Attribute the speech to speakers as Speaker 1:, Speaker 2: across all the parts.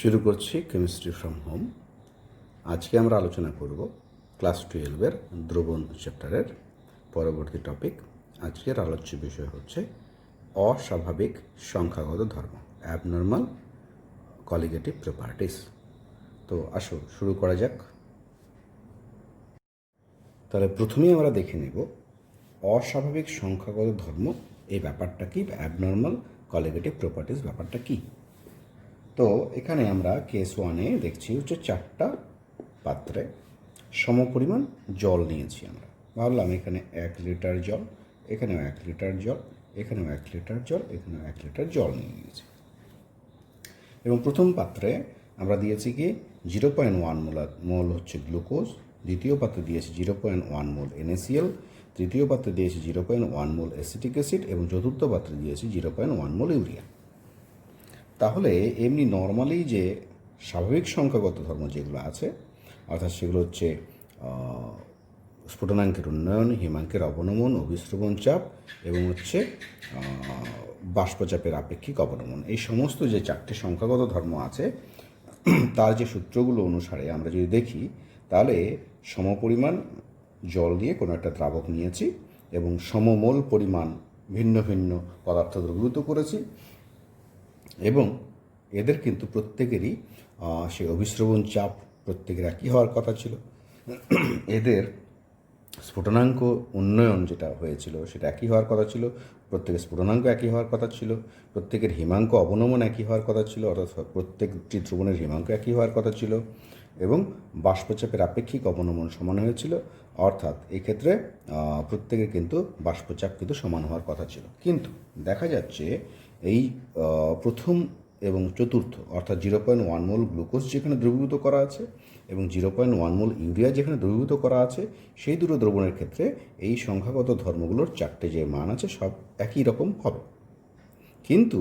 Speaker 1: শুরু করছি chemistry from home. আজকে আমরা আলোচনা করব ক্লাস 12-এর দ্রবণ চ্যাপ্টারের পরবর্তী টপিক। আজকের আলোচ্য বিষয় হচ্ছে অস্বাভাবিক সংখ্যাগত ধর্ম, অ্যাবনর্মাল কলিগেটিভ প্রপার্টিস। তো আসো শুরু করা যাক। তাহলে প্রথমেই আমরা দেখে নেব অস্বাভাবিক সংখ্যাগত ধর্ম এই ব্যাপারটা কি, অ্যাবনর্মাল কলিগেটিভ প্রপার্টিস ব্যাপারটা কি। তো এখানে আমরা কেস 1-এ দেখছি হচ্ছে 4টা পাত্রে সমপরিমাণ জল নিয়েছি। আমরা ভাবলাম এখানে 1 লিটার জল, এখানেও 1 লিটার জল, এখানেও 1 লিটার জল, এখানেও 1 লিটার জল নিয়ে নিয়েছি। এবং প্রথম পাত্রে আমরা দিয়েছি কি 0.1 মোল হচ্ছে গ্লুকোজ, দ্বিতীয় পাত্রে দিয়েছি 0.1 মোল NaCl, তৃতীয় পাত্রে দিয়েছি 0.1 মোল অ্যাসিটিক অ্যাসিড এবং চতুর্থ পাত্রে দিয়েছি 0.1 মোল ইউরিয়া। তাহলে এমনি নর্মালি যে স্বাভাবিক সংখ্যাগত ধর্ম যেগুলো আছে, অর্থাৎ সেগুলো হচ্ছে স্ফুটনাঙ্কের উন্নয়ন, হিমাঙ্কের অবনমন, অভিস্রবণ চাপ এবং হচ্ছে বাষ্পচাপের আপেক্ষিক অবনমন, এই সমস্ত যে 4টে সংখ্যাগত ধর্ম আছে তার যে সূত্রগুলো অনুসারে আমরা যদি দেখি, তাহলে সমপরিমাণ জল দিয়ে কোনো একটা দ্রাবক নিয়েছি এবং সমমোল পরিমাণ ভিন্ন ভিন্ন পদার্থ দ্রবীভূত করেছি এবং এদের কিন্তু প্রত্যেকেরই সেই অভিস্রবণ চাপ প্রত্যেকের একই হওয়ার কথা ছিল। এদের স্ফুটনাঙ্ক উন্নয়ন যেটা হয়েছিল সেটা একই হওয়ার কথা ছিল, প্রত্যেকের স্ফুটনাঙ্ক একই হওয়ার কথা ছিল, প্রত্যেকের হিমাঙ্ক অবনমন একই হওয়ার কথা ছিল, অর্থাৎ প্রত্যেকটি দ্রবণের হিমাঙ্ক একই হওয়ার কথা ছিল এবং বাষ্পচাপের আপেক্ষিক অবনমন সমান হয়েছিল, অর্থাৎ এক্ষেত্রে প্রত্যেকের কিন্তু বাষ্পচাপ কিন্তু সমান হওয়ার কথা ছিল। কিন্তু দেখা যাচ্ছে এই প্রথম এবং চতুর্থ অর্থাৎ 0.1 মোল গ্লুকোজ যেখানে দ্রবীভূত করা আছে এবং 0.1 মোল ইউরিয়া যেখানে দ্রবীভূত করা আছে, সেই দুটো দ্রবণের ক্ষেত্রে এই সংখ্যাগত ধর্মগুলোর 4টে যে মান আছে সব একই রকম হবে। কিন্তু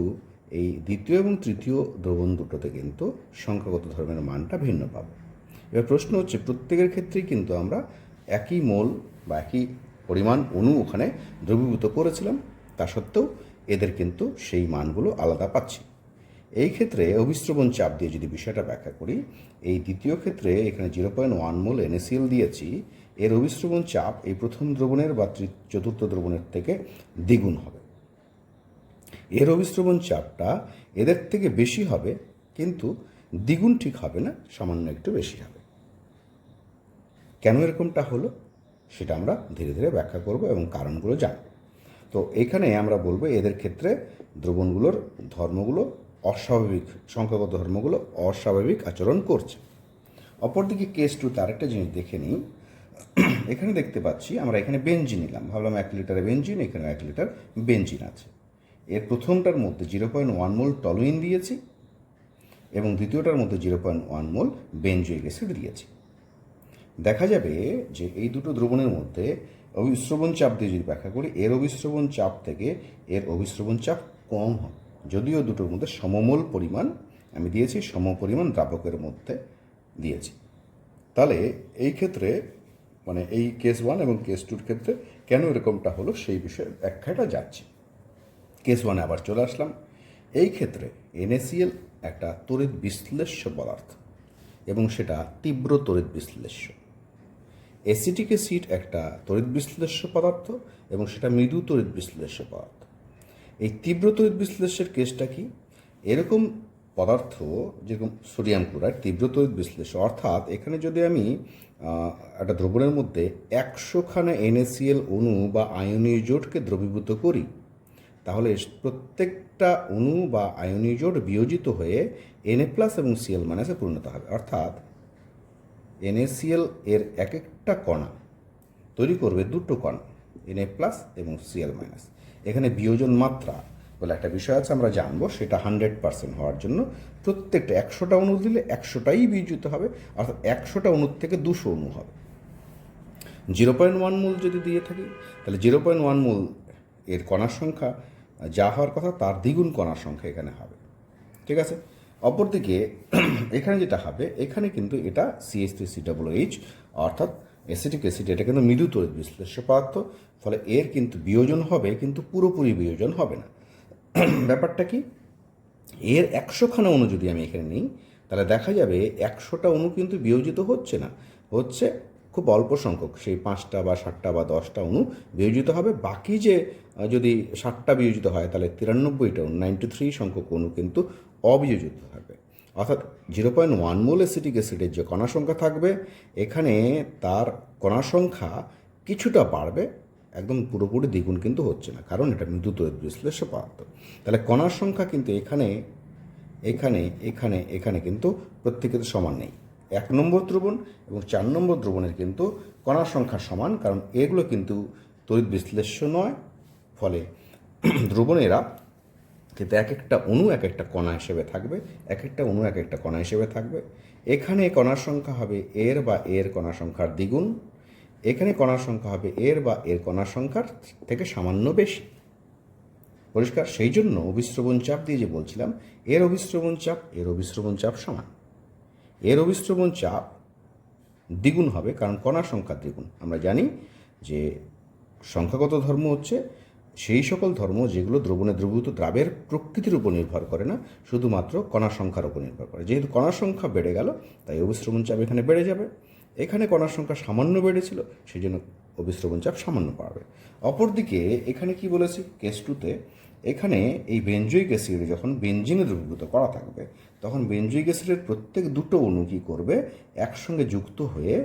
Speaker 1: এই দ্বিতীয় এবং তৃতীয় দ্রবণ দুটোতে কিন্তু সংখ্যাগত ধর্মের মানটা ভিন্ন পাবে। এবার প্রশ্ন হচ্ছে, প্রত্যেকের ক্ষেত্রেই কিন্তু আমরা একই মোল বা একই পরিমাণ অণু ওখানে দ্রবীভূত করেছিলাম, তা সত্ত্বেও এদের কিন্তু সেই মানগুলো আলাদা পাচ্ছি। এই ক্ষেত্রে অভিস্রবণ চাপ দিয়ে যদি বিষয়টা ব্যাখ্যা করি, এই দ্বিতীয় ক্ষেত্রে এখানে 0.1 মোল NaCl দিয়েছি, এর অভিস্রবণ চাপ এই প্রথম দ্রবণের বা চতুর্থ দ্রবণের থেকে দ্বিগুণ হবে। এর অভিস্রবণ চাপটা এদের থেকে বেশি হবে, কিন্তু দ্বিগুণ ঠিক হবে না, সামান্য একটু বেশি হবে। কেন এরকমটা হলো সেটা আমরা ধীরে ধীরে ব্যাখ্যা করব এবং কারণগুলো জানব। তো এখানে আমরা বলবো এদের ক্ষেত্রে দ্রবণগুলোর ধর্মগুলো অস্বাভাবিক, সংখ্যাগত ধর্মগুলো অস্বাভাবিক আচরণ করছে। অপরদিকে কেস 2 তার একটা জিনিস দেখে নিই। এখানে দেখতে পাচ্ছি আমরা এখানে বেঞ্জিন নিলাম, ভাবলাম 1 লিটারে বেঞ্জিন, এখানে 1 লিটার বেঞ্জিন আছে। এর প্রথমটার মধ্যে 0.1 মোল টলুইন দিয়েছি এবং দ্বিতীয়টার মধ্যে 0.1 মোল বেঞ্জোইক অ্যাসিড দিয়েছি। দেখা যাবে যে এই দুটো দ্রবণের মধ্যে অভিস্রবণ চাপ দিয়ে যদি ব্যাখ্যা করি, এর অভিস্রবণ চাপ থেকে এর অভিস্রবণ চাপ কম হয়, যদিও দুটোর মধ্যে সমমোল পরিমাণ আমি দিয়েছি, সমপরিমাণ দ্রাবকের মধ্যে দিয়েছি। তাহলে এই ক্ষেত্রে মানে এই কেস 1 এবং কেস 2-র ক্ষেত্রে কেন এরকমটা হলো সেই বিষয়ে ব্যাখ্যাটা যাচ্ছে। কেস 1-এ আবার চলে আসলাম। এই ক্ষেত্রে NaCl একটা তড়িৎ বিশ্লেষ্য পদার্থ এবং সেটা তীব্র তড়িৎ বিশ্লেষ্য। অ্যাসিটিক অ্যাসিড একটা তড়িৎ বিশ্লেষ্য পদার্থ এবং সেটা মৃদু তড়িৎ বিশ্লেষ্য পদার্থ। এই তীব্র তড়িৎ বিশ্লেষ্যের কেসটা কি? এরকম পদার্থ যেরকম সোডিয়াম ক্লোরাইড তীব্র তড়িৎ বিশ্লেষ্য, অর্থাৎ এখানে যদি আমি একটা দ্রবণের মধ্যে 100খানা NaCl অণু বা আয়নীয় জোটকে দ্রবীভূত করি, তাহলে প্রত্যেকটা অণু বা আয়নীয় জোট বিয়োজিত হয়ে Na+ এবং Cl- এ পরিণত হবে, অর্থাৎ NaCl এর এক একটা কণা তৈরি করবে দুটো কণা Na+ এবং Cl-। এখানে বিয়োজন মাত্রা বলে একটা বিষয় আছে, আমরা জানবো, সেটা 100% হওয়ার জন্য প্রত্যেকটা 100টা অণু দিলে 100টাই বিয়োজিত হবে, অর্থাৎ 100টা অণুর থেকে 200 অণু হবে। 0.1 মোল যদি দিয়ে থাকি, তাহলে 0.1 মোল এর কণার সংখ্যা যা হওয়ার কথা তার দ্বিগুণ কণার সংখ্যা এখানে হবে। ঠিক আছে। অপরদিকে এখানে যেটা হবে, এখানে কিন্তু এটা CH3COOH অর্থাৎ অ্যাসিটিক অ্যাসিড, এটা কিন্তু মৃদু তড়িৎ বিশ্লেষ্য পদার্থ, ফলে এর কিন্তু বিয়োজন হবে, কিন্তু পুরোপুরি বিয়োজন হবে না। ব্যাপারটা কি, এর 100খানা অণু যদি আমি এখানে নিই, তাহলে দেখা যাবে 100টা অণু কিন্তু বিয়োজিত হচ্ছে না, হচ্ছে খুব অল্প সংখ্যক, সেই 5টা বা 7টা বা 10টা অণু বিয়োজিত হবে। বাকি যে যদি 7টা বিয়োজিত হয় তাহলে 93টা অণু 93 সংখ্যক অণু কিন্তু অবিয়োজিত থাকবে। অর্থাৎ 0.1 মোল অ্যাসিটিক অ্যাসিডের যে কণা সংখ্যা থাকবে এখানে তার কণা সংখ্যা কিছুটা বাড়বে, একদম পুরোপুরি দ্বিগুণ কিন্তু হচ্ছে না, কারণ এটা মৃদু তড়িৎ বিশ্লেষ্য পদার্থ। তাহলে কণার সংখ্যা কিন্তু এখানে এখানে এখানে এখানে কিন্তু প্রত্যেকের সমান নেই। 1 নম্বর দ্রবণ এবং 4 নম্বর দ্রবণের কিন্তু কণার সংখ্যা সমান, কারণ এগুলো কিন্তু তড়িৎ বিশ্লেষ্য নয়। ফলে দ্রবণেরা কিন্তু এক একটা অণু এক একটা কণা হিসেবে থাকবে, এক একটা অণু এক একটা কণা হিসেবে থাকবে। এখানে কণার সংখ্যা হবে এর বা এর কণা সংখ্যার দ্বিগুণ, এখানে কণার সংখ্যা হবে এর বা এর কণার সংখ্যার থেকে সামান্য বেশি। পরিষ্কার? সেই জন্য অভিস্রবণ চাপ দিয়ে যে বলছিলাম এর অভিস্রবণ চাপ এর অভিস্রবণ চাপ সমান, এর অভিস্রবণ চাপ দ্বিগুণ হবে কারণ কণার সংখ্যা দ্বিগুণ। আমরা জানি যে সংখ্যাগত ধর্ম হচ্ছে সেই সকল ধর্ম যেগুলো দ্রবণে দ্রবীভূত দ্রাবের প্রকৃতির উপর নির্ভর করে না, শুধুমাত্র কণার সংখ্যার উপর নির্ভর করে। যেহেতু কণার সংখ্যা বেড়ে গেল তাই অভিস্রবণ চাপ এখানে বেড়ে যাবে। এখানে কণার সংখ্যা সামান্য বেড়েছিল, সেই জন্য অভিস্রবণ চাপ সামান্য বাড়বে। অপরদিকে এখানে কি বলেছি কেস 2তে, এখানে এই বেনজোইক অ্যাসিড যখন বেনজিনে দ্রবীভূত করা থাকবে তখন বেনজোইক অ্যাসিডের প্রত্যেক দুটো অণু কী করবে, একসঙ্গে যুক্ত হয়ে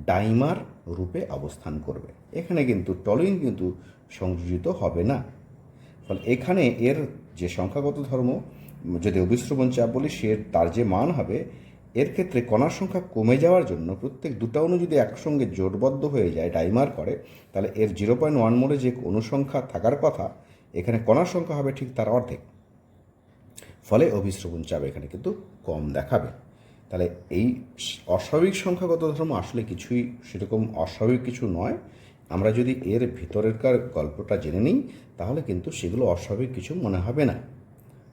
Speaker 1: ডাইমার রূপে অবস্থান করবে। এখানে কিন্তু টলুইন কিন্তু সংযোজিত হবে না। ফলে এখানে এর যে সংখ্যাগত ধর্ম, যদি অভিস্রবণ চাপ বলি, সে তার যে মান হবে, এর ক্ষেত্রে কণার সংখ্যা কমে যাওয়ার জন্য প্রত্যেক দুটা অণু যদি একসঙ্গে জোটবদ্ধ হয়ে যায়, ডাইমার করে, তাহলে এর 0.1 মোলে যে অনুসংখ্যা থাকার কথা এখানে কণার সংখ্যা হবে ঠিক তার অর্ধেক। ফলে অভিস্রবণ চাপ এখানে কিন্তু কম দেখাবে। তাহলে এই অস্বাভাবিক সংখ্যাগত ধর্ম আসলে কিছুই সেরকম অস্বাভাবিক কিছু নয়। আমরা যদি এর ভিতরেরকার গল্পটা জেনে নিই তাহলে কিন্তু সেগুলো অস্বাভাবিক কিছু মনে হবে না।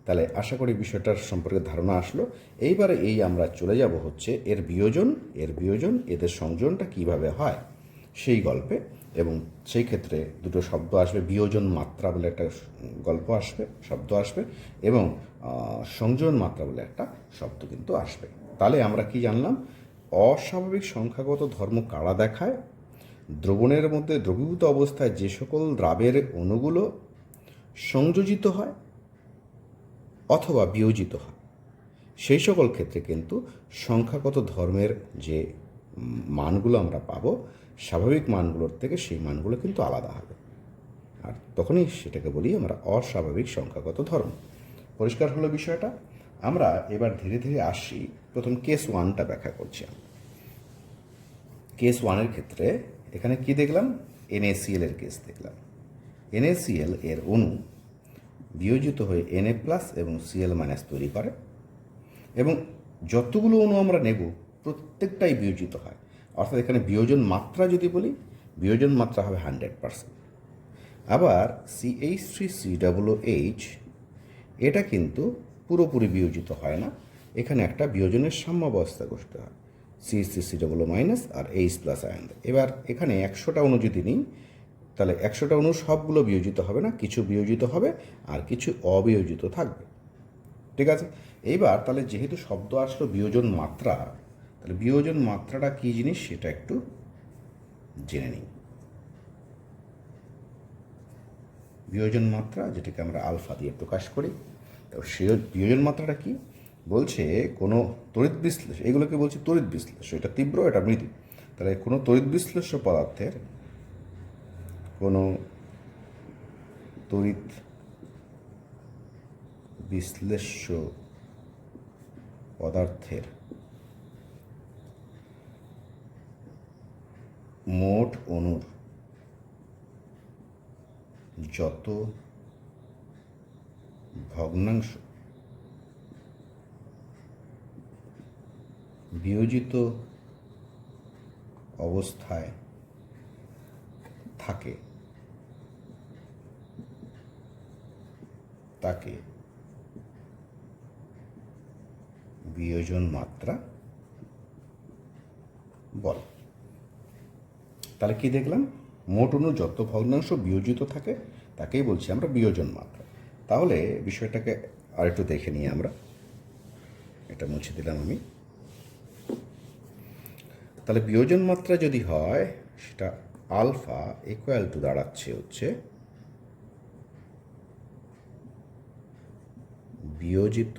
Speaker 1: তাহলে আশা করি বিষয়টার সম্পর্কে ধারণা আসলো। এইবারে আমরা চলে যাব হচ্ছে এর বিয়োজন, এদের সংযোজনটা কিভাবে হয় সেই গল্পে। এবং সেই ক্ষেত্রে দুটো শব্দ আসবে, বিয়োজন মাত্রা বলে একটা গল্প আসবে, শব্দ আসবে, এবং সংযোজন মাত্রা বলে একটা শব্দ কিন্তু আসবে। তাহলে আমরা কি জানলাম? অস্বাভাবিক সংখ্যাগত ধর্ম কারা দেখায়? দ্রবণের মধ্যে দ্রবীভূত অবস্থায় যে সকল দ্রাবের অণুগুলো সংযোজিত হয় অথবা বিয়োজিত হয়, সেই সকল ক্ষেত্রে কিন্তু সংখ্যাগত ধর্মের যে মানগুলো আমরা পাবো স্বাভাবিক মানগুলোর থেকে সেই মানগুলো কিন্তু আলাদা হবে, আর তখনই সেটাকে বলি আমরা অস্বাভাবিক সংখ্যাগত ধর্ম। পরিষ্কার হলো বিষয়টা? আমরা এবার ধীরে ধীরে আসি, প্রথম কেস 1টা ব্যাখ্যা করছি। কেস 1-এর ক্ষেত্রে এখানে কি দেখলাম? NaCl এর কেস দেখলাম। NaCl এর অণু বিয়োজিত হয়ে Na+ এবং Cl- তৈরি করে, এবং যতগুলো অণু আমরা নেব প্রত্যেকটাই বিয়োজিত হয়। অর্থাৎ এখানে বিয়োজন মাত্রা যদি বলি, বিয়োজন মাত্রা হবে 100%। আবার CH3COOH এটা কিন্তু পুরোপুরি বিয়োজিত হয় না, এখানে একটা বিয়োজনের সাম্যাবস্থা করতে হয়, CH3COO- আর H+ আয়ন। এবার এখানে 100টা অণু যদি নিই তাহলে 100টা অণু সবগুলো বিয়োজিত হবে না, কিছু বিয়োজিত হবে আর কিছু অবিয়োজিত থাকবে। ঠিক আছে? এইবার তাহলে যেহেতু শব্দ আসলো বিয়োজন মাত্রা, তাহলে বিয়োজন মাত্রাটা কী জিনিস সেটা একটু জেনে নিই। বিয়োজন মাত্রা, যেটাকে আমরা আলফা দিয়ে প্রকাশ করি, তো সে বিয়োজন মাত্রাটা কি বলছে? কোনো তড়িৎ বিশ্লেষ, এগুলোকে বলছে তড়িৎ বিশ্লেষ, এটা তীব্র এটা মৃদু। তাহলে কোনো তড়িৎ বিশ্লেষ্য পদার্থের, কোনো তড়িৎ বিশ্লেষ্য পদার্থের মোট অণুর যত ভগ্নাংশ বিয়োজিত অবস্থায় থাকে তাকে বিয়োজন মাত্রা বলে। তাহলে কি দেখলাম? মোট অণু যত ভগ্নাংশ বিয়োজিত থাকে তাকেই বলছি আমরা বিয়োজন মাত্রা। তাহলে বিষয়টাকে আরেকটু দেখে নিই আমরা। এটা মুছে দিলাম আমি। তাহলে বিয়োজন মাত্রা যদি হয় সেটা আলফা ইকুয়াল টু দাঁড়াচ্ছে হচ্ছে বিয়োজিত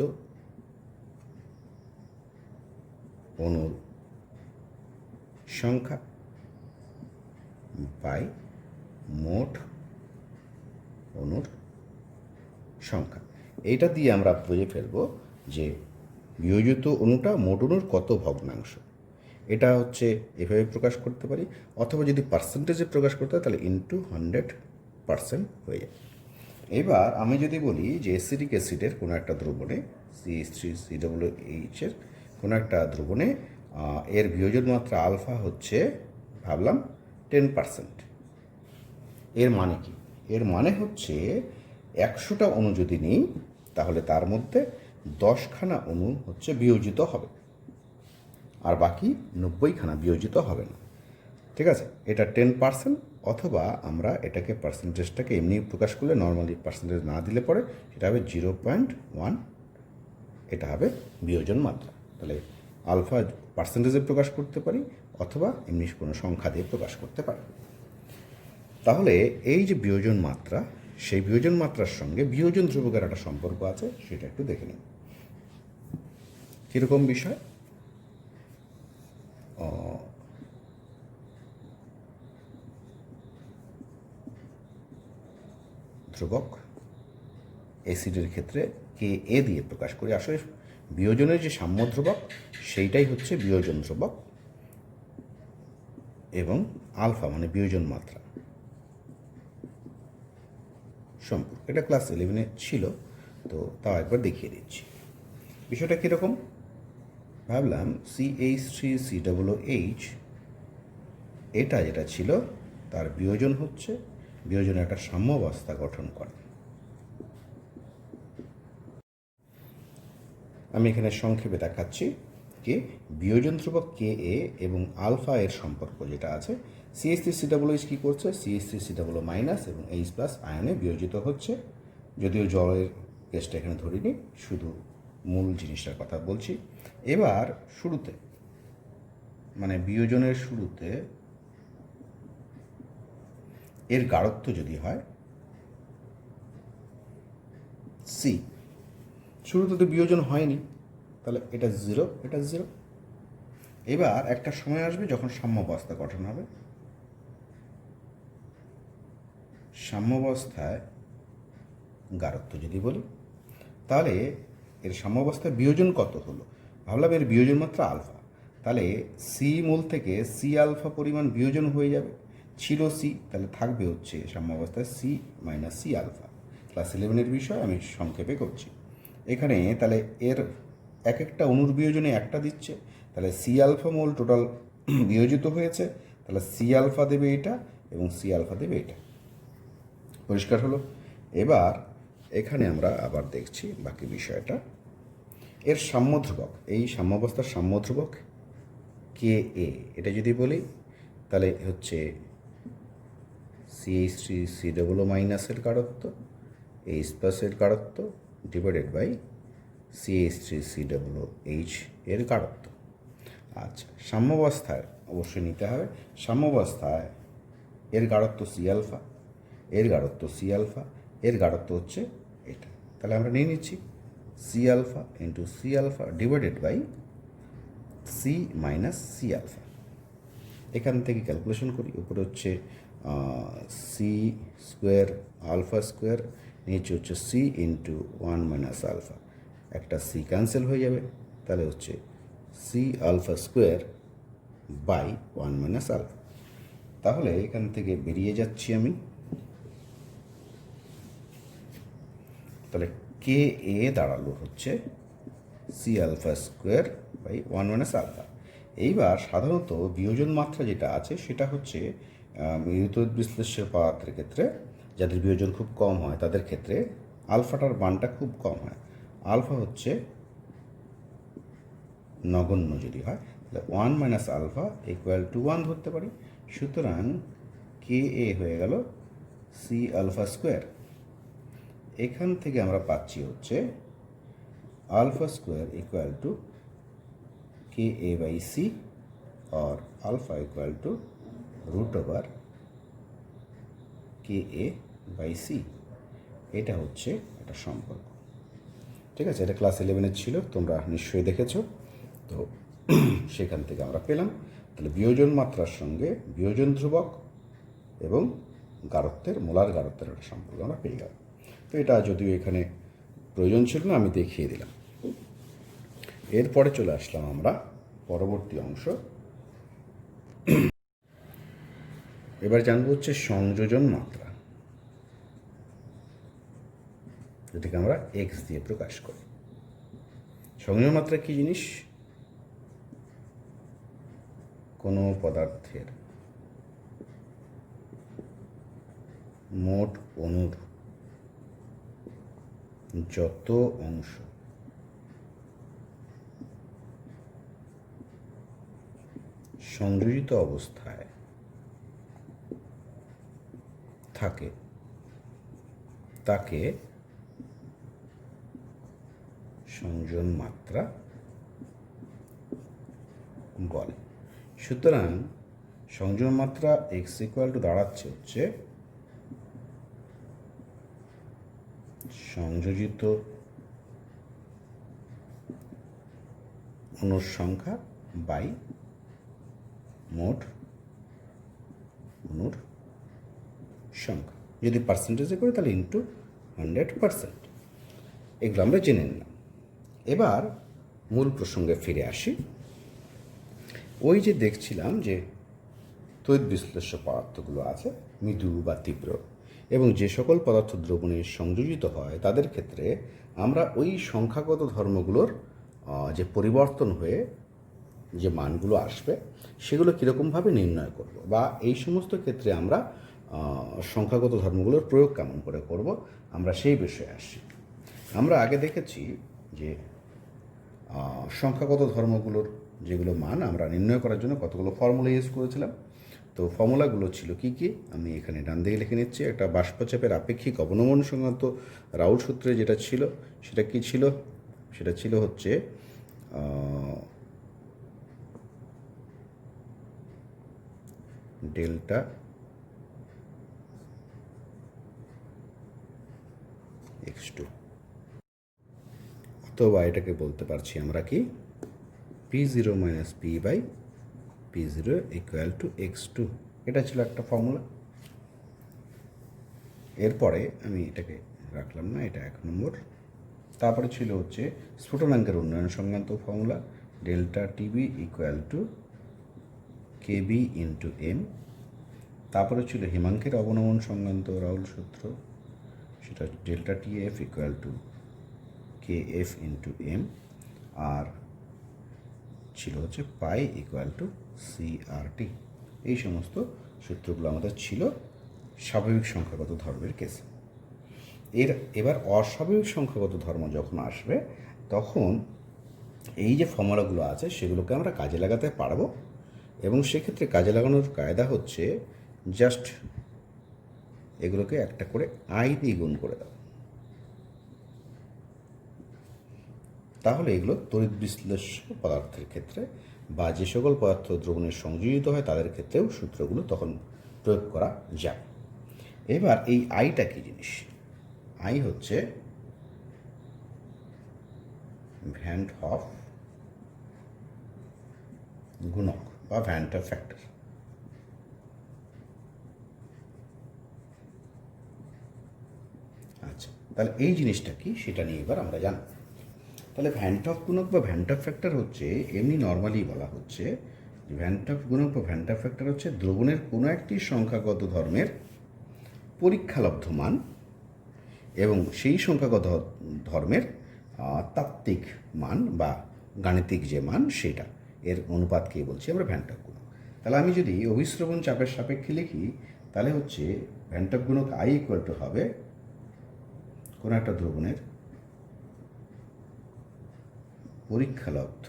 Speaker 1: অণুর সংখ্যা বাই মোট অণুর সংখ্যা। এইটা দিয়ে আমরা বুঝে ফেলবো যে বিয়োজিত অণুটা মোট অণুর কত ভগ্নাংশ। এটা হচ্ছে এভাবে প্রকাশ করতে পারি, অথবা যদি পার্সেন্টেজে প্রকাশ করতে হয় তাহলে ইন্টু 100% হয়ে যায়। এবার আমি যদি বলি যে অ্যাসিটিক অ্যাসিডের কোনো একটা দ্রবণে CH3COOH এর কোনো একটা দ্রবণে এর বিয়োজন মাত্রা আলফা হচ্ছে ভাবলাম 10%। এর মানে কি? এর মানে হচ্ছে 100টা অণু যদি নিই তাহলে তার মধ্যে 10খানা অণু হচ্ছে বিয়োজিত হবে, আর বাকি 90খানা বিয়োজিত হবে না। ঠিক আছে, এটা 10%, অথবা আমরা এটাকে পার্সেন্টেজটাকে এমনি প্রকাশ করলে নর্মালি পার্সেন্টেজ না দিলে পরে সেটা হবে 0.1, এটা হবে বিয়োজন মাত্রা। তাহলে আলফা পার্সেন্টেজে প্রকাশ করতে পারি অথবা এমনি কোনো সংখ্যা দিয়ে প্রকাশ করতে পারি। তাহলে এই যে বিয়োজন মাত্রা, সেই বিয়োজন মাত্রার সঙ্গে বিয়োজন ধ্রুবকের একটা সম্পর্ক আছে, সেটা একটু দেখে নিন। কীরকম বিষয়? ধ্রুবক অ্যাসিডের ক্ষেত্রে কে এ দিয়ে প্রকাশ করি। আসলে বিয়োজনের যে সাম্য ধ্রুবক সেইটাই হচ্ছে বিয়োজন ধ্রুবক, এবং আলফা মানে বিয়োজন মাত্রা সম্পর্ক। এটা ক্লাস 11-এ ছিল, তো তাও একবার দেখিয়ে দিচ্ছি। বিষয়টা কীরকম? ভাবলাম CH3COOH এটা যেটা ছিল তার বিয়োজন হচ্ছে, বিয়োজনে একটা সাম্যাবস্থা গঠন করে। আমি এখানে সংক্ষেপে দেখাচ্ছি যে বিয়োজন ধ্রুবক কে এ এবং আলফা এর সম্পর্ক যেটা আছে, CH3COOH কী করছে? CH3COO- এবং H+ আয়নে বিয়োজিত হচ্ছে। যদিও জলের কেসটা এখানে ধরিনি, শুধু মূল জিনিসটার কথা বলছি। এবার শুরুতে মানে বিয়োজনের শুরুতে এর গাঢ়ত্ব যদি হয় সি, শুরুতে তো বিয়োজন হয়নি, তাহলে এটা 0, এটা 0। এবার একটা সময় আসবে যখন সাম্যাবস্থা গঠন হবে। সাম্যাবস্থায় গাঢ়ত্ব যদি বলি, তাহলে এর সাম্যাবস্থায় বিয়োজন কত হলো? ভাবলাম এর বিয়োজন মাত্রা আলফা, তাহলে সি মূল থেকে সি আলফা পরিমাণ বিয়োজন হয়ে যাবে। ছিল সি, তাহলে থাকবে হচ্ছে সাম্যাবস্থায় C minus C alpha. Class 11-এর বিষয় আমি সংক্ষেপে করছি এখানে। তাহলে এর এক একটা অণুর বিয়োজনে একটা দিচ্ছে, তাহলে সি আলফা মোল টোটাল বিয়োজিত হয়েছে, তাহলে সি আলফা দেবে এটা এবং সি আলফা দেবে এটা। পরিষ্কার হলো? এবার এখানে আমরা আবার দেখছি বাকি বিষয়টা। এর সাম্যধ্রুবক, এই সাম্যাবস্থার সাম্যধ্রুবক কে এ, এটা যদি বলি তাহলে হচ্ছে CH3COO- এর গাঢ়ত্ব, H+ এর গাঢ়ত্ব ডিভাইডেড বাই CH3COOH এর গাঢ়ত্ব। আচ্ছা, সাম্যাবস্থায় অবশ্যই নিতে হবে। সাম্যাবস্থায় এর গাঢ়ত্ব সি আলফা, এর গাঢ়ত্ব সি আলফা, এর গাঢ়ত্ব হচ্ছে এটা। তাহলে আমরা নিয়ে নিচ্ছি C alpha into C alpha divided by C minus C alpha. এখান থেকে ক্যালকুলেশন করি। উপরে হচ্ছে সি স্কোয়ার আলফা স্কোয়ার, নিচে হচ্ছে সি ইন্টু 1 মাইনাস আলফা। একটা সি ক্যান্সেল হয়ে যাবে, তাহলে হচ্ছে C alpha square by 1 minus alpha. তাহলে এখান থেকে বেরিয়ে যাচ্ছি আমি। তাহলে কে এ দাঁড়ালো হচ্ছে C alpha square by 1 minus alpha. এইবার সাধারণত বিয়োজন মাত্রা যেটা আছে সেটা হচ্ছে মিলিত বিশ্লেষ্য পদার্থের ক্ষেত্রে যাদের বিয়োজন খুব কম হয় তাদের ক্ষেত্রে আলফাটার মানটা খুব কম হয়। আলফা হচ্ছে নগণ্য যদি হয়, তাহলে 1 মাইনাস আলফা ইকুয়াল টু 1 ধরতে পারি। সুতরাং কে এ হয়ে গেল সি আলফা স্কোয়ার। এখান থেকে আমরা পাচ্ছি হচ্ছে alpha square equal to ka by c or alpha equal to root over ka by c, এটা হচ্ছে একটা সম্পর্ক। ঠিক আছে, এটা ক্লাস 11-এর ছিল, তোমরা নিশ্চয়ই দেখেছো। তো সেখান থেকে আমরা পেলাম তাহলে বিয়োজন মাত্রার সঙ্গে বিয়োজন ধ্রুবক এবং গারত্বের মোলার গারত্বের একটা সম্পর্ক আমরা পেয়ে গেলাম। তো এটা যদিও এখানে প্রয়োজন ছিল না, আমি দেখিয়ে দিলাম। এরপরে চলে আসলাম আমরা পরবর্তী অংশ। এবার জানবো হচ্ছে সংযোজন মাত্রা, যেটাকে আমরা এক্স দিয়ে প্রকাশ করি। সংযোজন মাত্রা কি জিনিস? কোনো পদার্থের মোট অণুর যত অংশ সংযোজিত অবস্থায় থাকে তাকে সংযোজন মাত্রা বলে। সুতরাং সংযোজন মাত্রা এক্স ইকুয়াল টু দাঁড়াচ্ছে হচ্ছে সংযোজিত অণুর সংখ্যা বাই মোট অণুর সংখ্যা। যদি পার্সেন্টেজে করি তাহলে ইন্টু 100%। এগুলো আমরা জেনে নিলাম। এবার মূল প্রসঙ্গে ফিরে আসি। ওই যে দেখছিলাম যে তড়িৎ বিশ্লেষ্য পদার্থগুলো আছে মৃদু বা তীব্র, এবং যে সকল পদার্থ দ্রবণে সংযোজিত হয় তাদের ক্ষেত্রে আমরা ওই সংখ্যাগত ধর্মগুলোর যে পরিবর্তন হয়ে যে মানগুলো আসবে সেগুলো কীরকমভাবে নির্ণয় করব, বা এই সমস্ত ক্ষেত্রে আমরা সংখ্যাগত ধর্মগুলোর প্রয়োগ কেমন করে করব, আমরা সেই বিষয়ে আসি। আমরা আগে দেখেছি যে সংখ্যাগত ধর্মগুলোর যেগুলো মান আমরা নির্ণয় করার জন্য কতগুলো ফর্মুলা ইউজ করেছিলাম। তো ফর্মুলাগুলো ছিল কি কি, আমি এখানে ডান দিকে লিখে নিচ্ছি। একটা বাষ্পচাপের আপেক্ষিক অবনমন সংক্রান্ত রাউল সূত্রে যেটা ছিল সেটা কি ছিল? সেটা ছিল হচ্ছে ডেল্টা x2, অথবা এটাকে বলতে পারছি আমরা কি P0 minus P by P0 equal to x2। এটা ছিল একটা ফর্মুলা। এরপরে আমি এটাকে রাখলাম না, এটা 1 নম্বর। তারপরে ছিল হচ্ছে স্ফুটনাঙ্কের উন্নয়ন সংক্রান্ত formula, delta TB equal to KB into M. তারপরে ছিল হিমাঙ্কের অবনমন সংক্রান্ত রাউল সূত্র, সেটা delta TF equal to K F into M. আর ছিল হচ্ছে পাই ইকুয়াল টু সিআরটি। এই সমস্ত সূত্রগুলো আমাদের ছিল স্বাভাবিক সংখ্যাগত ধর্মের কেসে। এবার অস্বাভাবিক সংখ্যাগত ধর্ম যখন আসবে তখন এই যে ফর্মুলাগুলো আছে সেগুলোকে আমরা কাজে লাগাতে পারবো, এবং সেক্ষেত্রে কাজে লাগানোর কায়দা হচ্ছে জাস্ট এগুলোকে একটা করে আই দিয়ে গুণ করে দাও, তাহলে এগুলো তড়িৎ বিশ্লেষ্য পদার্থের ক্ষেত্রে বা যে সকল পদার্থ দ্রবণের সংযোজিত হয় তাদের ক্ষেত্রেও সূত্রগুলো তখন প্রয়োগ করা যায়। এবার এই আইটা কি জিনিস? আই হচ্ছে ভ্যান হফ গুণক বা ভ্যান হফ ফ্যাক্টর। আচ্ছা, তাহলে এই জিনিসটা কি সেটা নিয়ে এবার আমরা জানব। তাহলে ভ্যান হফ গুণক বা ভ্যান হফ ফ্যাক্টর হচ্ছে, এমনি নর্মালি বলা হচ্ছে ভ্যান হফ গুণক বা ভ্যান হফ ফ্যাক্টর হচ্ছে দ্রবণের কোনো একটি সংখ্যাগত ধর্মের পরীক্ষালব্ধ মান এবং সেই সংখ্যাগত ধর্মের তাত্ত্বিক মান বা গাণিতিক যে মান সেটা, এর অনুপাতকে বলছি আমরা ভ্যান হফ গুণক। তাহলে আমি যদি অভিস্রবণ চাপের সাপেক্ষে লিখি তাহলে হচ্ছে ভ্যান হফ গুণক আই ইকুয়াল টু হবে কোনো একটা দ্রবণের পরীক্ষালব্ধ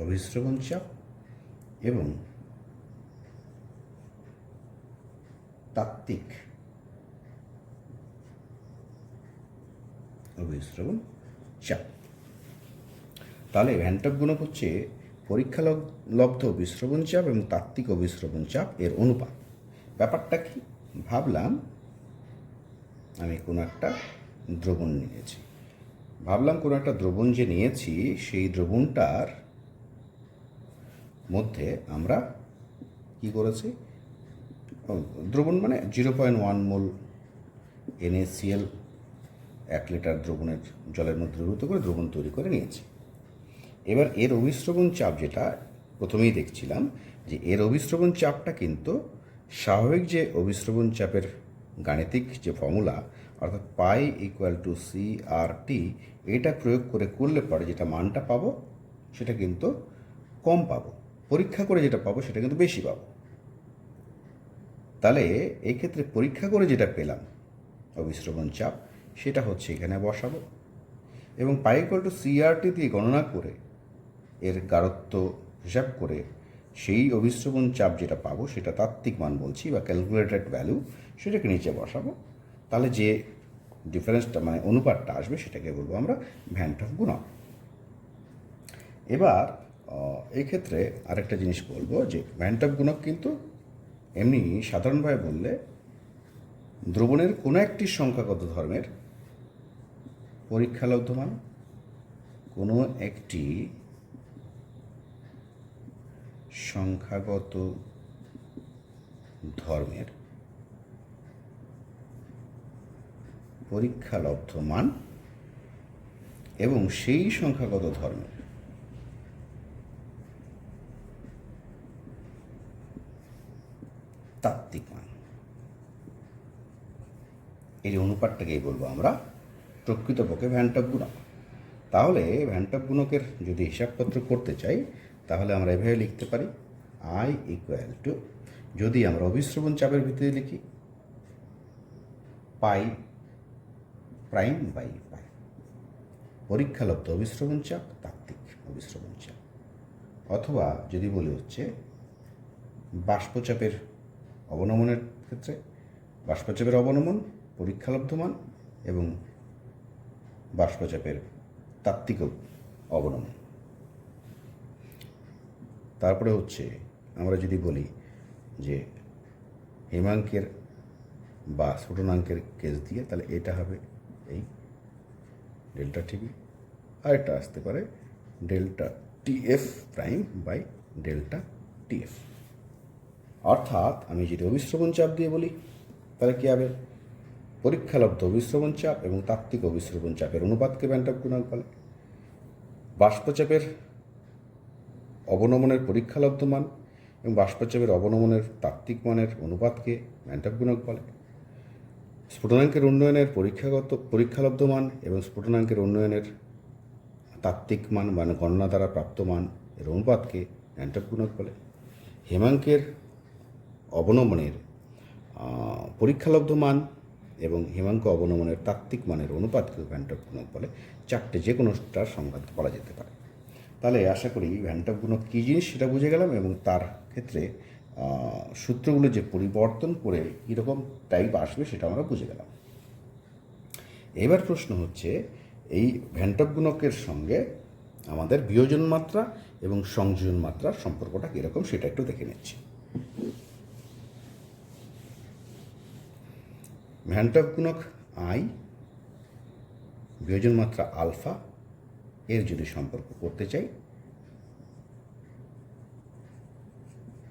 Speaker 1: অভিস্রবণ চাপ এবং তাত্ত্বিক অভিস্রবণ চাপ। তাহলে ভ্যান টপ গুণক হচ্ছে পরীক্ষালব্ধ অভিস্রবণ চাপ এবং তাত্ত্বিক অভিস্রবণ চাপ এর অনুপাত। ব্যাপারটা কি, ভাবলাম আমি কোনো একটা দ্রবণ নিয়েছি, যে নিয়েছি সেই দ্রবণটার মধ্যে আমরা কি করেছি, দ্রবণ মানে 0.1 মোল NaCl 1 লিটার দ্রবণের জলের মধ্যে দ্রবীভূত করে দ্রবণ তৈরি করে নিয়েছি। এবার এর অভিস্রবণ চাপ যেটা প্রথমেই দেখছিলাম, যে এর অভিস্রবণ চাপটা কিন্তু স্বাভাবিক যে অভিস্রবণ চাপের গাণিতিক যে ফর্মুলা, অর্থাৎ পাই = CRT, এটা প্রয়োগ করলে পরে যেটা মানটা পাবো সেটা কিন্তু কম পাবো, পরীক্ষা করে যেটা পাবো সেটা কিন্তু বেশি পাবো। তাহলে এই ক্ষেত্রে পরীক্ষা করে যেটা পেলাম অভিস্রবণ চাপ, সেটা হচ্ছে এখানে বসাবো এবং পাই = CRT দিয়ে গণনা করে এর গাঢ়ত্ব হিসাব করে সেই অভিস্রবণ চাপ যেটা পাবো সেটা তাত্ত্বিক মান বলছি বা ক্যালকুলেটেড ভ্যালু, সেটাকে নিচে বসাবো। তাহলে যে ডিফারেন্সটা মানে অনুপাতটা আসবে সেটাকে বলবো আমরা ভ্যান টপ গুণক। এবার এই ক্ষেত্রে আরেকটা জিনিস বলবো, যে ভ্যান টপ গুণক কিন্তু এমনি সাধারণভাবে বললে দ্রবণের কোনো একটি সংখ্যাগত ধর্মের পরীক্ষালব্ধ মান, কোনো একটি সংখ্যাগত ধর্মের পরীক্ষালব্ধ মান এবং সেই সংখ্যাগত ধর্মের তাত্ত্বিক মান, এই অনুপাতটাকেই বলবো আমরা প্রকৃতপক্ষে ভ্যান টপ গুণক। তাহলে ভ্যান টপ গুণকের যদি হিসাবপত্র করতে চাই তাহলে আমরা এভাবে লিখতে পারি, I = যদি আমরা অভিস্রবণ চাপের ভিত্তিতে লিখি পাই প্রাইম বাই পাই, পরীক্ষালব্ধ অভিস্রবণ চাপ, তাত্ত্বিক অভিস্রবণ চাপ, অথবা যদি বলি হচ্ছে বাষ্পচাপের অবনমনের ক্ষেত্রে বাষ্পচাপের অবনমন, পরীক্ষালব্ধ মান এবং বাষ্পচাপের তাত্ত্বিক অবনমন। তারপরে হচ্ছে আমরা যদি বলি যে হিমাঙ্কের বা স্ফুটনাঙ্কের কেস দিয়ে, তাহলে এটা হবে এই ডেল্টা টিভি, আর এটা আসতে পারে delta TF prime by delta TF। অর্থাৎ আমি যদি অভিস্রবণ চাপ দিয়ে বলি তাহলে কী হবে, পরীক্ষালব্ধ অভিস্রবণ চাপ এবং তাত্ত্বিক অভিস্রবণ চাপের অনুপাতকে ভ্যান টপ গুণক বলে, বাষ্পচাপের অবনমনের পরীক্ষালব্ধ মান এবং বাষ্পচাপের অবনমনের তাত্ত্বিক মানের অনুপাতকে ভ্যান টপ গুণক বলে, স্ফুটনাঙ্কের উন্নয়নের পরীক্ষালব্ধ মান এবং স্ফুটনাঙ্কের উন্নয়নের তাত্ত্বিক মান মানে গণনা দ্বারা প্রাপ্ত মান এর অনুপাতকে ভ্যান টপ গুণক বলে, হিমাঙ্কের অবনমনের পরীক্ষালব্ধ মান এবং হিমাঙ্ক অবনমনের তাত্ত্বিক মানের অনুপাতকে ভ্যান টপ গুণক বলে। চারটে যে কোনোটার সংঘাত বলা যেতে পারে। তাহলে আশা করি ভ্যান টপ গুণক কী জিনিস সেটা বুঝে গেলাম এবং তার ক্ষেত্রে সূত্রগুলো যে পরিবর্তন করে কীরকম টাইপ আসবে সেটা আমরা বুঝে গেলাম। এবার প্রশ্ন হচ্ছে এই ভ্যান টপ গুণকের সঙ্গে আমাদের বিয়োজন মাত্রা এবং সংযোজন মাত্রার সম্পর্কটা কীরকম সেটা একটু দেখে নিচ্ছি। ভ্যান টপ গুণক I বিয়োজন মাত্রা আলফা এর যদি সম্পর্ক করতে চাই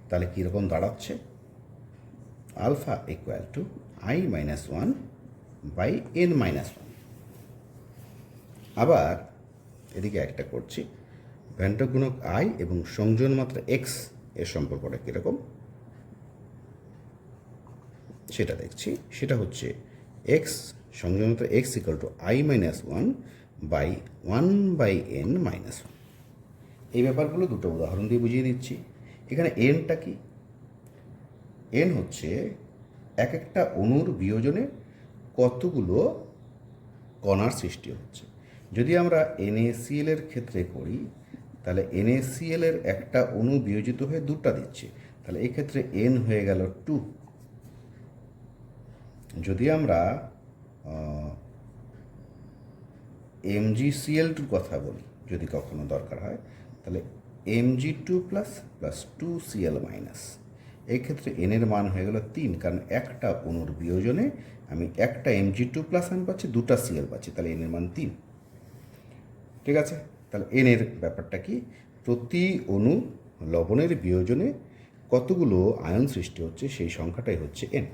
Speaker 1: তাহলে কীরকম দাঁড়াচ্ছে, আলফা = I - 1 বাই n - 1। আবার এদিকে একটা করছি, ভ্যান টপ গুণক I এবং সংযোজন মাত্রা x এর সম্পর্কটা কীরকম সেটা দেখছি। সেটা হচ্ছে x সংযোজন মাত্রা x = I - 1 by 1 by n - 1। এই ব্যাপারগুলো দুটো উদাহরণ দিয়ে বুঝিয়ে দিচ্ছি। এখানে nটা কি, n হচ্ছে এক একটা অণুর বিয়োজনে কতগুলো কণার সৃষ্টি হচ্ছে। যদি আমরা NaCl এর ক্ষেত্রে করি তাহলে NaCl এর একটা অণু বিয়োজিত হয়ে দুটা দিচ্ছে, তাহলে এই ক্ষেত্রে n হয়ে গেল 2। যদি আমরা MgCl2 কথা বলি যদি কখনো দরকার হয়, তাহলে Mg2++2Cl মাইনাস, এই ক্ষেত্রে n এর মান হয়ে গেল 3, কারণ একটা অণুর বিয়োজনে আমি একটা Mg2+ আমি পাচ্ছি, দুটা Cl পাচ্ছি, তাহলে n এর মান 3। ঠিক আছে, তাহলে n এর ব্যাপারটা কি, প্রতি অণু লবণের বিয়োজনে কতগুলো আয়ন সৃষ্টি হচ্ছে সেই সংখ্যাটাই হচ্ছে n।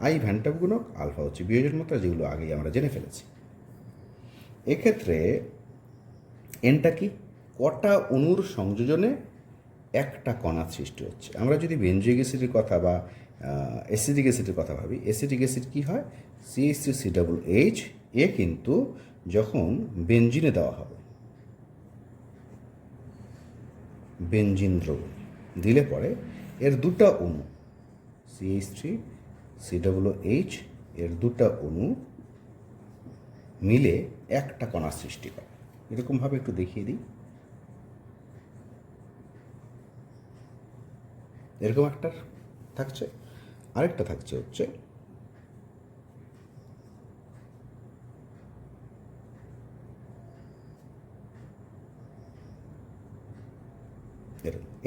Speaker 1: আই ভ্যান টাপ গুণক, আলফা হচ্ছে বিয়োজন মাত্রা, যেগুলো আগেই আমরা জেনে ফেলেছি। এক্ষেত্রে এনটা কি, কটা অণুর সংযোজনে একটা কণা সৃষ্টি হচ্ছে। আমরা যদি বেনজোয়িক অ্যাসিডের কথা বা অ্যাসিডিক অ্যাসিডের কথা ভাবি, অ্যাসিডিক অ্যাসিড কী হয়, CH3CH, এ কিন্তু যখন বেনজিনে দেওয়া হবে, বেনজিন দ্রবণ দিলে পরে এর দুটা অণু CH3CH, এর দুটা অণু মিলে একটা কণার সৃষ্টি করে। এরকমভাবে একটু দেখিয়ে দিই, এরকম একটা থাকছে, আরেকটা থাকছে হচ্ছে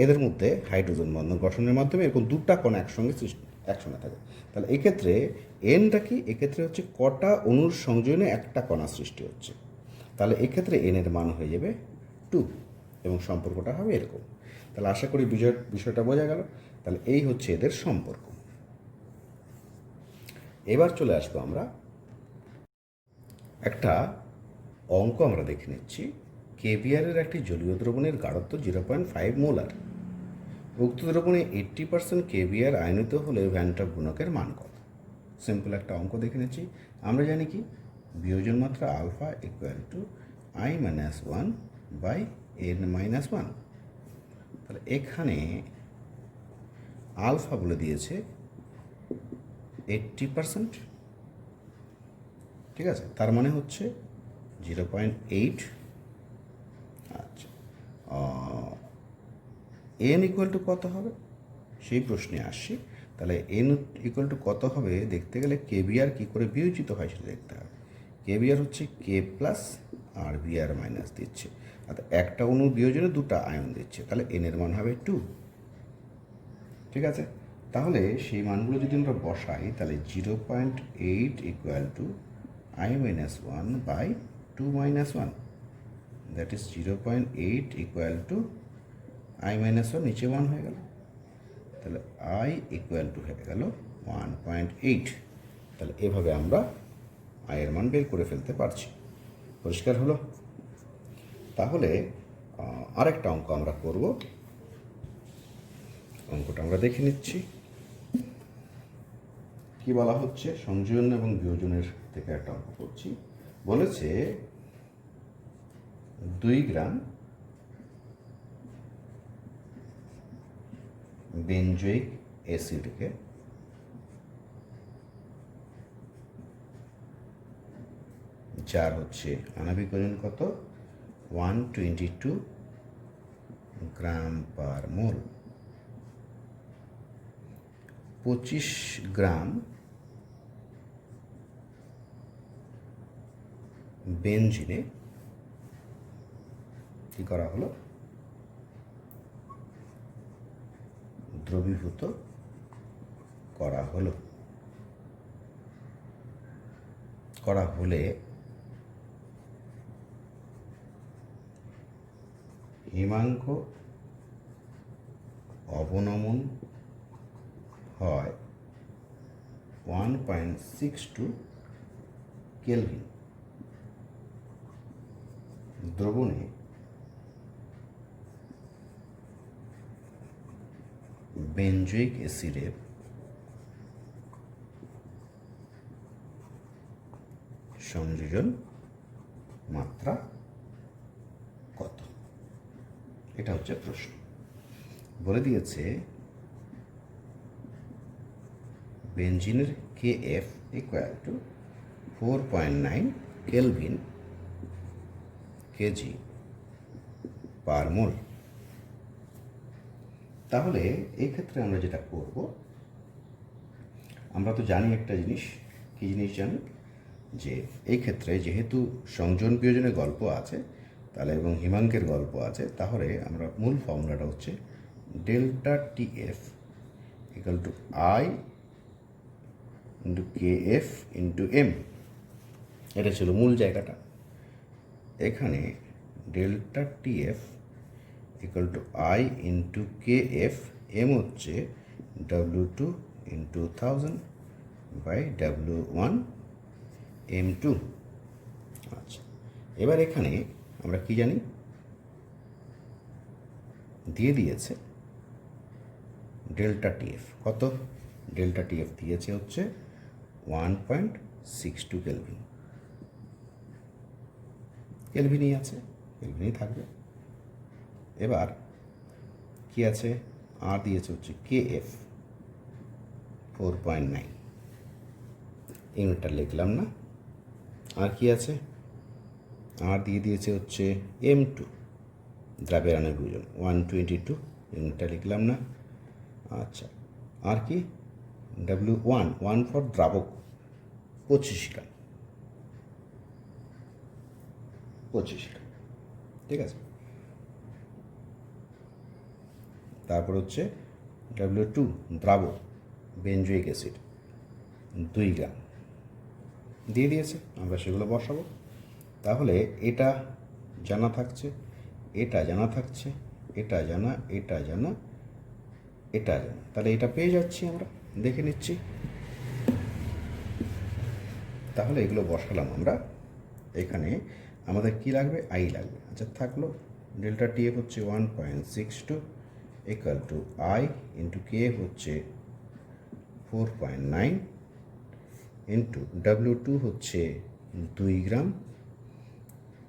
Speaker 1: এদের মধ্যে হাইড্রোজেন বন্ধন গঠনের মাধ্যমে এরকম দুটা কণা একসঙ্গে থাকে। তাহলে এক্ষেত্রে এনটা কি, এক্ষেত্রে হচ্ছে কটা অণুর সংযোজনে একটা কণা সৃষ্টি হচ্ছে। তাহলে এক্ষেত্রে এন এর মান হয়ে যাবে 2 এবং সম্পর্কটা হবে এরকম। তাহলে আশা করি বিষয়টা বোঝা গেল। তাহলে এই হচ্ছে এদের সম্পর্ক। এবার চলে আসবো আমরা একটা অঙ্ক আমরা দেখে নিচ্ছি। কেভিআরের একটি জলীয় দ্রবণের গাঢ়ত্ব 0.5 মোলার। উক্ত দ্রবণে 80% কেভিআর আয়নিত হলে ভ্যান টাপ গুণকের মান কত? সিম্পল একটা অঙ্ক দেখে নিচ্ছি। আমরা জানি কি, বিয়োজন মাত্রা আলফা ইকুয়াল টু I-1/n-1। তাহলে এখানে আলফা বলে দিয়েছে 80%, ঠিক আছে, তার মানে হচ্ছে 0.8। আচ্ছা, এন ইকুয়াল টু কত হবে সেই প্রশ্নে আসছি। তাহলে এন ইকুয়াল টু কত হবে দেখতে গেলে কেভিআর কী করে বিয়োজিত হয় সেটা দেখতে হবে। কেভিআর হচ্ছে কে প্লাস আর বিআর মাইনাস দিচ্ছে, অর্থাৎ একটা অণু বিয়োজনে দুটা আয়ন দিচ্ছে, তাহলে এন এর মান হবে 2। ঠিক আছে, তাহলে সেই মানগুলো যদি আমরা বসাই, তাহলে 0.8 equal to I-1/2-1, that is 0.8 equal to I-1, নিচে 1 হয়ে গেল, তাহলে I ইকুয়াল টু হয়ে গেল 1.8। তাহলে এভাবে আমরা আয়ের মান বের করে ফেলতে পারছি। পরিষ্কার হলো? তাহলে আরেকটা অঙ্ক আমরা করব। অঙ্কটা আমরা দেখে নিচ্ছি। কি বলা হচ্ছে, সংযোজন এবং বিয়োজনের থেকে একটা অঙ্ক করছি। বলেছে 2 গ্রাম বেনজোয়িক অ্যাসিডকে যার হচ্ছে আণবিক ওজন কত, 122 গ্রাম পার মোল, 25 গ্রাম বেনজিনে কি করা হলো, দ্রবীভূত করা হলে হিমাঙ্ক অবনমন হয় 1.62 কেলভিন। দ্রবণে বেনজোয়িক অ্যাসিডের সংযোজন মাত্রা কত? এটা হচ্ছে প্রশ্ন। বলে দিয়েছে বেনজিনের KF equal to 4.9 kelvin KG per mole. তাহলে এই ক্ষেত্রে আমরা যেটা করব, আমরা তো জানি একটা জিনিস, কি জিনিস জানি, যে এই ক্ষেত্রে যেহেতু সংযোজন বিয়োজনের গল্প আছে তাহলে এবং হিমাঙ্কের গল্প আছে, তাহলে আমরা মূল ফর্মুলাটা হচ্ছে delta T F equal to I into K F into M. এটা ছিল মূল জায়গাটা। এখানে delta T F equal to I into K F, M হচ্ছে W2 into 1000 by W1 M2। আচ্ছা, এবার এখানে আমরা কি জানি, দিয়ে দিয়েছে ডেল্টা টিএফ কত, ডেল্টা টিএফ দিয়েছে হচ্ছে 1.62 কেলভিন। কেলভিনই আছে, কেলভিনই থাকবে। এবার কি আছে, আর দিয়েছে হচ্ছে কে এফ 4.9, ইউনিটটা লিখলাম না। আর কি আছে, আর দিয়ে দিয়েছে হচ্ছে M2 দ্রাবের আণবিক ওজন 122, ইউনিটটা লিখলাম না। আচ্ছা, আর কি W1, 1 ফর দ্রাবক 25 গ্রাম, 25 গ্রাম, ঠিক আছে। তারপর হচ্ছে W2 দ্রাবক বেনজোয়িক অ্যাসিড 2 গ্রাম দিয়ে দিয়েছে, আমরা সেগুলো বসাবো। তাহলে এটা জানা থাকছে, এটা জানা থাকছে, এটা জানা, এটা জানা, এটা জানা, তাহলে এটা পেয়ে যাচ্ছি আমরা, দেখে নিচ্ছি। তাহলে এগুলো বসালাম আমরা। এখানে আমাদের কি লাগবে, আই লাগবে। আচ্ছা, থাকলো ডেল্টা টিএফ হচ্ছে 1.62 ইকুয়াল টু আই ইন্টু কে হচ্ছে 4.9 ইন্টু W2 হচ্ছে 2 গ্রাম,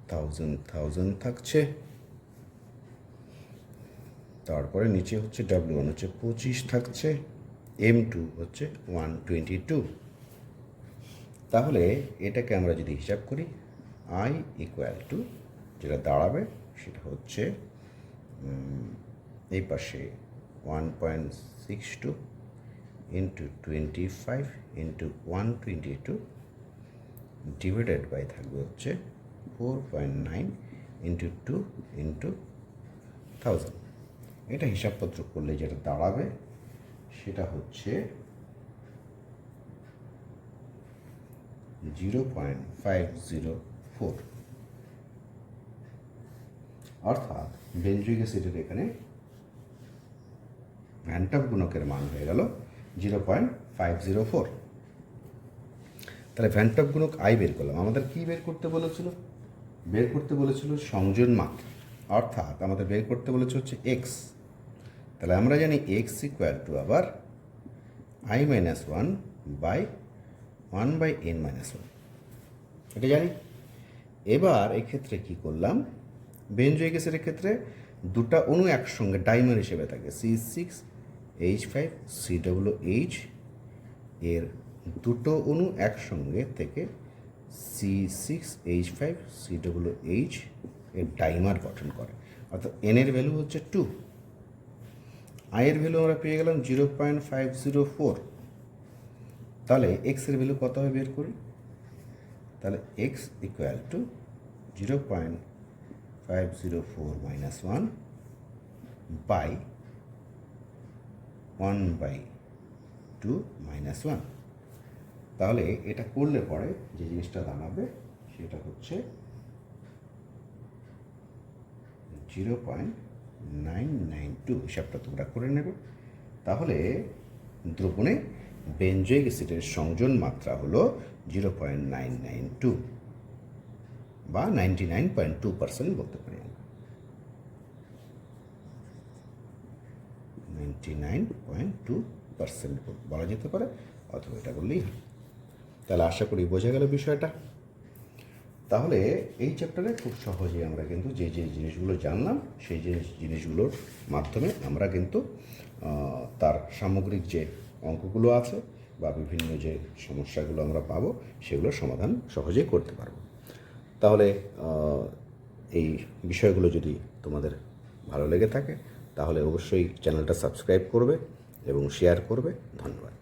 Speaker 1: 1000 থাকছে। তারপরে নিচে হচ্ছে W1 হচ্ছে 25 থাকছে, M2 হচ্ছে 122। তাহলে এটাকে আমরা যদি হিসাব করি, আই ইকুয়াল টু যেটা দাঁড়াবে সেটা হচ্ছে এই পাশে 1.62 ইন্টু 25 ইন্টু 122 ডিভাইডেড বাই থাকবে হচ্ছে 4.9 ইন্টু 2 ইন্টু 1000। এটা হিসাবপত্র করলে যেটা দাঁড়াবে সেটা হচ্ছে 0.504, অর্থাৎ বেনজোয়িক অ্যাসিডের এখানে ভ্যান টপ গুণকের মান হয়ে গেল 0.504। তাহলে ভ্যান টপ গুণক আই বের করলাম। আমাদের কি বের করতে বলেছিল, বের করতে বলেছিল সংযোজন মাত্রা, অর্থাৎ আমাদের বের করতে বলেছে হচ্ছে এক্স। তাহলে আমরা জানি এক্স ইকুয়াল টু আবার I minus 1 by 1 by N minus 1, এটা জানি। এবার এক্ষেত্রে কি করলাম, বেনজোয়িক অ্যাসিডের ক্ষেত্রে দুটা অণু একসঙ্গে ডাইমার হিসেবে থাকে, C6H5 COOH, এর দুটো অণু একসঙ্গে থেকে C6H5 COOH এর ডাইমার গঠন করে, অর্থাৎ এন এর ভ্যালু হচ্ছে 2, আয়ের ভ্যালু আমরা পেয়ে গেলাম 0.504। তাহলে এক্স এর ভ্যালু কত হবে বের করি। তাহলে X equal to 0.504 minus 1 by 1 by 2 minus 1। তাহলে এটা করলে পরে যে জিনিসটা দাঁড়াবে সেটা হচ্ছে 0.992, হিসাবটা তোমরা করে নেবে। তাহলে দ্রবণে বেনজোয়িক অ্যাসিডের সংযোজন মাত্রা হলো 0.992 বা 99.2% বলতে পারি আমরা, 99.2% বলা যেতে পারে, অথবা এটা বললেই হয়। তাহলে আশা করি বোঝা গেল বিষয়টা। তাহলে এই চ্যাপ্টারে খুব সহজেই আমরা কিন্তু যে যে জিনিসগুলো জানলাম সেই জিনিসগুলোর মাধ্যমে আমরা কিন্তু তার সামগ্রিক যে অঙ্কগুলো আছে বা বিভিন্ন যে সমস্যাগুলো আমরা পাবো সেগুলোর সমাধান সহজেই করতে পারবো। তাহলে এই বিষয়গুলো যদি তোমাদের ভালো লেগে থাকে তাহলে অবশ্যই চ্যানেলটা সাবস্ক্রাইব করবে এবং শেয়ার করবে। ধন্যবাদ।